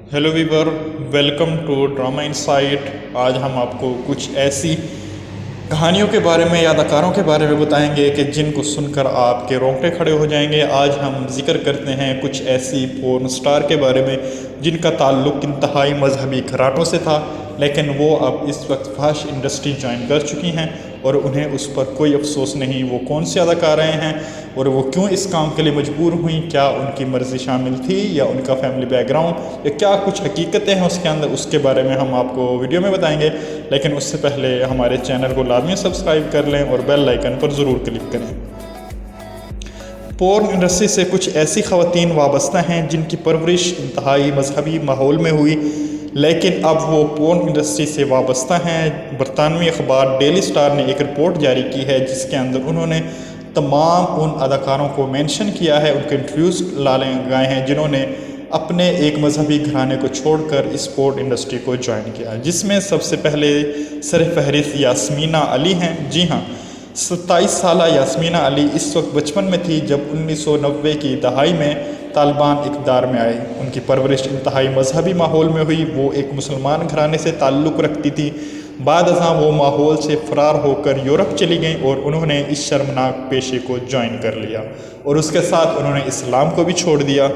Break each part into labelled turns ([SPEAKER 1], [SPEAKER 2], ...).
[SPEAKER 1] Hello viewer, welcome to drama insight. आज हम आपको कुछ ऐसी कहानियों के बारे में या अदाकारों के बारे में बताएंगे कि जिनको सुनकर आपके रोंगटे खड़े हो जाएंगे। आज हम जिक्र करते हैं कुछ ऐसी पोर्न स्टार के बारे में जिनका ताल्लुक़ इंतहाई मजहबी घरानों से था, लेकिन वो अब इस वक्त फहश इंडस्ट्री ज्वाइन कर चुकी हैं और उन्हें उस पर कोई अफसोस नहीं। वो कौन सी अदाकाराएँ हैं और वो क्यों इस काम के लिए मजबूर हुई, क्या उनकी मर्ज़ी शामिल थी या उनका फैमिली बैकग्राउंड या क्या कुछ हकीकतें हैं उसके अंदर, उसके बारे में हम आपको वीडियो में बताएंगे। लेकिन उससे पहले हमारे चैनल को लाजमी सब्सक्राइब कर लें और बेल आइकन पर ज़रूर क्लिक करें। पोर्न इंडस्ट्री से कुछ ऐसी ख़वातीन वाबस्ता हैं जिनकी परवरिश इंतहाई मजहबी माहौल में हुई, लेकिन अब वो पोर्न इंडस्ट्री से वाबस्ता हैं। बरतानवी अखबार डेली स्टार ने एक रिपोर्ट जारी की है जिसके अंदर उन्होंने तमाम उन अदाकारों को मेंशन किया है, उनके इंटरव्यूज़ लगाए हैं जिन्होंने अपने एक मजहबी घराने को छोड़कर इस पोर्न इंडस्ट्री को ज्वाइन किया, जिसमें सबसे पहले सरफहरिस्त यास्मीना अली हैं। जी हाँ, 27 साल यास्मीना अली इस वक्त बचपन में थी जब 1990 की दहाई में तालिबान इक़्तिदार में आए। उनकी परवरिश इंतहाई मजहबी माहौल में हुई। वो एक मुसलमान घराने से ताल्लुक़ रखती थी। बाद अज़ां वो माहौल से फ़रार होकर यूरोप चली गईं और उन्होंने इस शर्मनाक पेशे को ज्वाइन कर लिया और उसके साथ उन्होंने इस्लाम को भी छोड़ दिया।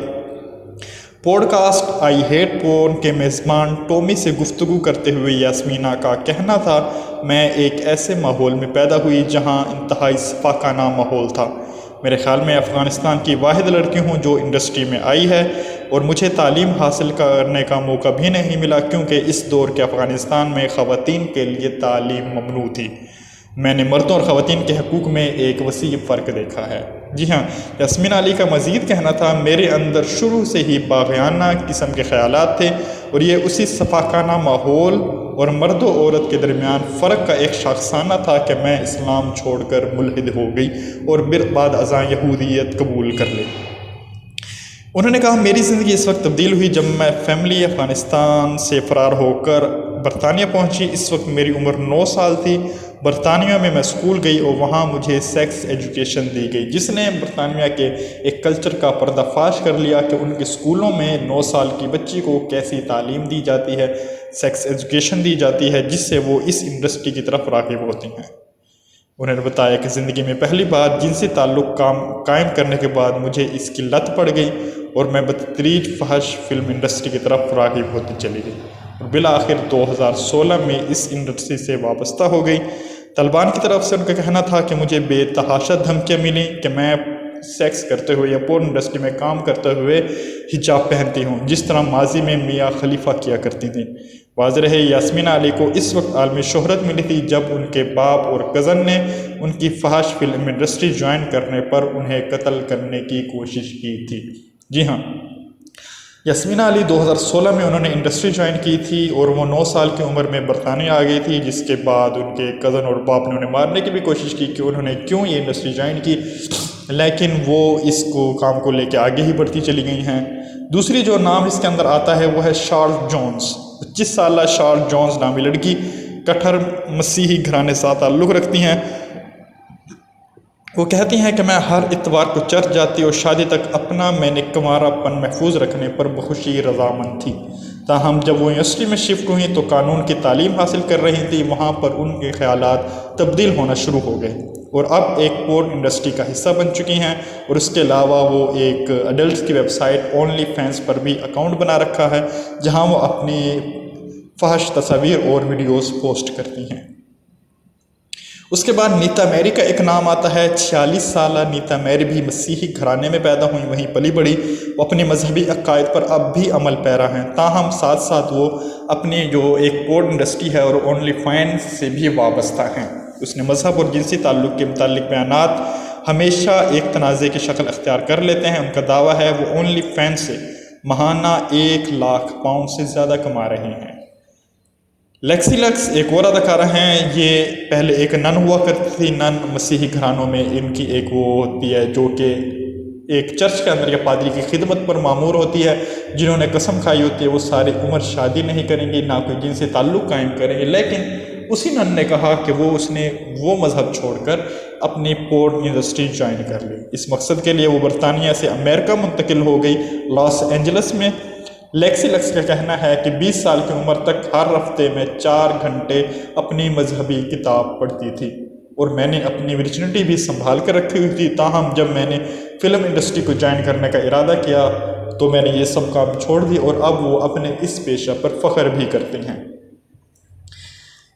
[SPEAKER 1] पॉडकास्ट आई हेट पोर्न के मेज़बान टॉमी से गुफ्तगू करते हुए यास्मीना का कहना था, मैं एक ऐसे माहौल में पैदा हुई जहां इंतहाई सफाकाना माहौल था। मेरे ख़्याल में अफ़गानिस्तान की वाहिद लड़की हूं जो इंडस्ट्री में आई है और मुझे तालीम हासिल करने का मौका भी नहीं मिला क्योंकि इस दौर के अफ़गानिस्तान में ख़वातीन के लिए तालीम ममनू थी। मैंने मर्दों और ख़वातीन के हकूक़ में एक वसी फ़र्क देखा है। जी हाँ, यास्मीना अली का मज़ीद कहना था, मेरे अंदर शुरू से ही बाग़ियाना किस्म के ख़यालात थे और ये उसी सफाकाना माहौल और मर्द और औरत के दरमियान फ़र्क का एक शाखसाना था कि मैं इस्लाम छोड़कर मुल्हिद हो गई और बाद अज़ां यहूदियत कबूल कर ली। उन्होंने कहा, मेरी ज़िंदगी इस वक्त तब्दील हुई जब मैं फ़ैमिली अफ़गानिस्तान से फ़रार होकर बरतानिया पहुंची। इस वक्त मेरी उम्र 9 साल थी। बरतानिया में मैं स्कूल गई और वहाँ मुझे सेक्स एजुकेशन दी गई, जिसने बरतानिया के एक कल्चर का पर्दाफाश कर लिया कि उनके स्कूलों में 9 साल की बच्ची को कैसी तालीम दी जाती है, सेक्स एजुकेशन दी जाती है, जिससे वो इस इंडस्ट्री की तरफ राग़िब होती हैं। उन्होंने बताया कि ज़िंदगी में पहली बार जिनसी ताल्लुक़ कायम करने के बाद मुझे इसकी लत पड़ गई और मैं बदतरीज फहश फिल्म इंडस्ट्री की तरफ राग़िब होती चली गई और बिल आखिर 2016 में इस इंडस्ट्री से वाबस्ता हो गई। तालिबान की तरफ से उनका कहना था कि मुझे बेतहाशा धमकियाँ मिली कि मैं सेक्स करते हुए या पोर्न इंडस्ट्री में काम करते हुए हिजाब पहनती हूँ, जिस तरह माजी में मियाँ खलीफा किया करती थी। वाज़ेह है, यास्मीना अली को इस वक्त आलमी शोहरत मिली थी जब उनके बाप और कज़न ने उनकी फहश फिल्म इंडस्ट्री ज्वाइन करने पर उन्हें कत्ल करने की कोशिश की थी। जी हाँ, यास्मीना अली 2016 में उन्होंने इंडस्ट्री ज्वाइन की थी और वो 9 साल की उम्र में बरतानिया आ गई थी, जिसके बाद उनके कज़न और बाप ने उन्हें मारने की भी कोशिश की कि उन्होंने क्यों ये इंडस्ट्री ज्वाइन की, लेकिन वो इसको काम को लेकर आगे ही बढ़ती चली गई हैं। दूसरी जो नाम इसके अंदर आता है वो है शार्ल्स जोन्स। 25 साल शार्ल्स जोन्स नामी लड़की कट्टर मसीही घराने से ताल्लुक़ रखती हैं। वो कहती हैं कि मैं हर इतवार को चर्च जाती और शादी तक अपना मैंने कुंवारापन महफूज रखने पर बखुशी रजामंद थी। ताहम जब वो यूनिवर्सिटी में शिफ्ट हुई तो कानून की तालीम हासिल कर रही थी, वहाँ पर उनके ख़यालात तब्दील होना शुरू हो गए और अब एक पोर्न इंडस्ट्री का हिस्सा बन चुकी हैं और उसके अलावा वो एक अडल्ट की वेबसाइट ओनली फैंस पर भी अकाउंट बना रखा है जहाँ वो अपनी फहश तस्वीर और वीडियोज़ पोस्ट करती हैं। उसके बाद नीता मैरी का एक नाम आता है। 46 साल नीता मैरी भी मसीही घराने में पैदा हुई, वहीं पली बड़ी। वो अपने मजहबी अकायद पर अब भी अमल पैरा हैं, ताहम साथ साथ वो अपनी जो एक पोर्न इंडस्ट्री है और ओनली फैंस से भी वाबस्ता हैं। उसने मजहब और जिनसी ताल्लुक़ के मुतालिक बयानात हमेशा एक तनाज़े की शक्ल अख्तियार कर लेते हैं। उनका दावा है वो ओनली फैंस से माहाना 1 लाख पाउंड से ज़्यादा कमा रहे हैं। लेक्सी लक्स एक और अदाकारा हैं। ये पहले एक नन हुआ करती थी। नन मसीही घरानों में इनकी एक वो होती है जो कि एक चर्च के अंदर या पादरी की खिदमत पर मामूर होती है, जिन्होंने कसम खाई होती है वो सारी उम्र शादी नहीं करेंगी, ना कोई जिनसे ताल्लुक़ कायम करेंगे। लेकिन उसी नन ने कहा कि उसने वो मज़हब छोड़कर अपनी पोर्न इंडस्ट्री ज्वाइन कर ली। इस मकसद के लिए वो बरतानिया से अमेरिका मुंतकिल हो गई, लॉस एंजल्स में। لیکسی لکس کا کہنا ہے کہ 20 سال کی عمر تک ہر ہفتے میں 4 گھنٹے اپنی مذہبی کتاب پڑھتی تھی اور میں نے اپنی ورجنٹی بھی سنبھال کر رکھی ہوئی تھی. تاہم جب میں نے فلم انڈسٹری کو جوائن کرنے کا ارادہ کیا تو میں نے یہ سب کام چھوڑ دی اور اب وہ اپنے اس پیشہ پر فخر بھی کرتے ہیں.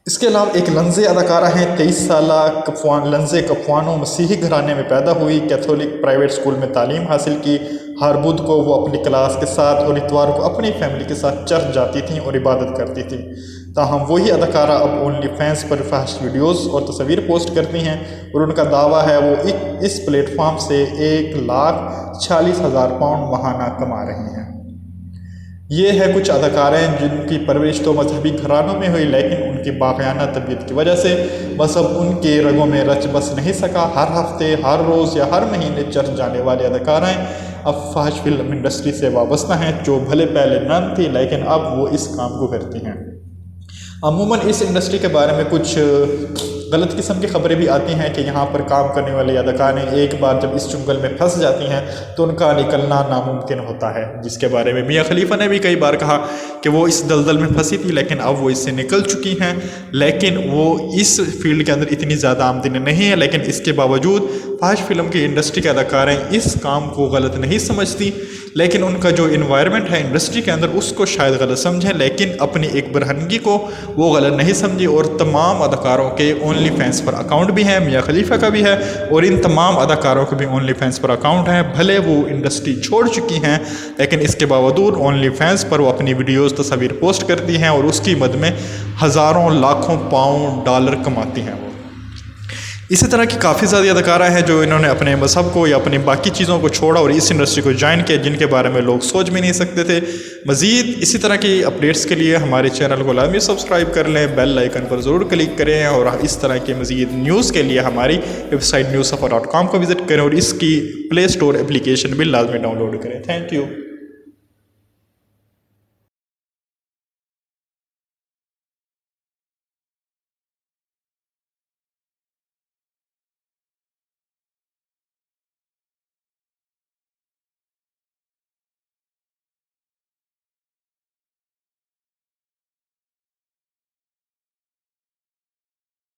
[SPEAKER 1] اس کے علاوہ ایک لنزے اداکارہ ہیں. 23 سالہ لنزے کفوانو مسیحی گھرانے میں پیدا ہوئی. کیتھولک پرائیویٹ اسکول میں تعلیم حاصل کی. ہر بدھ کو وہ اپنی کلاس کے ساتھ اور اتوار کو اپنی فیملی کے ساتھ چرچ جاتی تھیں اور عبادت کرتی تھیں. تاہم وہی اداکارہ اب اونلی فینس پر فحش ویڈیوز اور تصاویر پوسٹ کرتی ہیں اور ان کا دعویٰ ہے وہ اس پلیٹ فارم سے 1,46,000 پاؤنڈ ماہانہ کما رہی ہیں. یہ ہے کچھ اداکاریں جن کی پرورش تو مذہبی گھرانوں میں ہوئی لیکن ان کی باغیانہ طبیعت کی وجہ سے مذہب ان کے رگوں میں رچ بس نہیں سکا. ہر ہفتے، ہر روز یا ہر مہینے چرچ جانے والے اداکاریں اب فحش فلم انڈسٹری سے وابستہ ہیں، جو بھلے پہلے نن تھی لیکن اب وہ اس کام کو کرتی ہیں. عموماً اس انڈسٹری کے بارے میں کچھ غلط قسم کی خبریں بھی آتی ہیں کہ یہاں پر کام کرنے والے اداکاریں ایک بار جب اس چنگل میں پھنس جاتی ہیں تو ان کا نکلنا ناممکن ہوتا ہے، جس کے بارے میں میاں خلیفہ نے بھی کئی بار کہا کہ وہ اس دلدل میں پھنسی تھی لیکن اب وہ اس سے نکل چکی ہیں. لیکن وہ اس فیلڈ کے اندر اتنی زیادہ آمدنی نہیں ہے، لیکن اس کے باوجود فحش فلم کی انڈسٹری کے اداکاریں اس کام کو غلط نہیں سمجھتی، لیکن ان کا جو انوائرمنٹ ہے انڈسٹری کے اندر اس کو شاید غلط سمجھیں، لیکن اپنی ایک برہنگی کو وہ غلط نہیں سمجھی. اور تمام اداکاروں کے اونلی فینس پر اکاؤنٹ بھی ہیں، میاں خلیفہ کا بھی ہے اور ان تمام اداکاروں کے بھی اونلی فینس پر اکاؤنٹ ہیں. بھلے وہ انڈسٹری چھوڑ چکی ہیں لیکن اس کے باوجود اونلی فینس پر وہ اپنی ویڈیوز تصاویر پوسٹ کرتی ہیں اور اس کی مد میں ہزاروں لاکھوں پاؤنڈ ڈالر کماتی ہیں. وہ اسی طرح کی کافی زیادہ اداکارہ ہیں جو انہوں نے اپنے مذہب کو یا اپنی باقی چیزوں کو چھوڑا اور اس انڈسٹری کو جوائن کیا، جن کے بارے میں لوگ سوچ بھی نہیں سکتے تھے. مزید اسی طرح کی اپڈیٹس کے لیے ہمارے چینل کو لازمی سبسکرائب کر لیں، بیل آئیکن پر ضرور کلک کریں اور اس طرح کی مزید نیوز کے لیے ہماری ویب سائٹ newssafa.com کو وزٹ کریں اور اس کی پلے اسٹور اپلیکیشن بھی لازمی ڈاؤن لوڈ کریں. Thank you.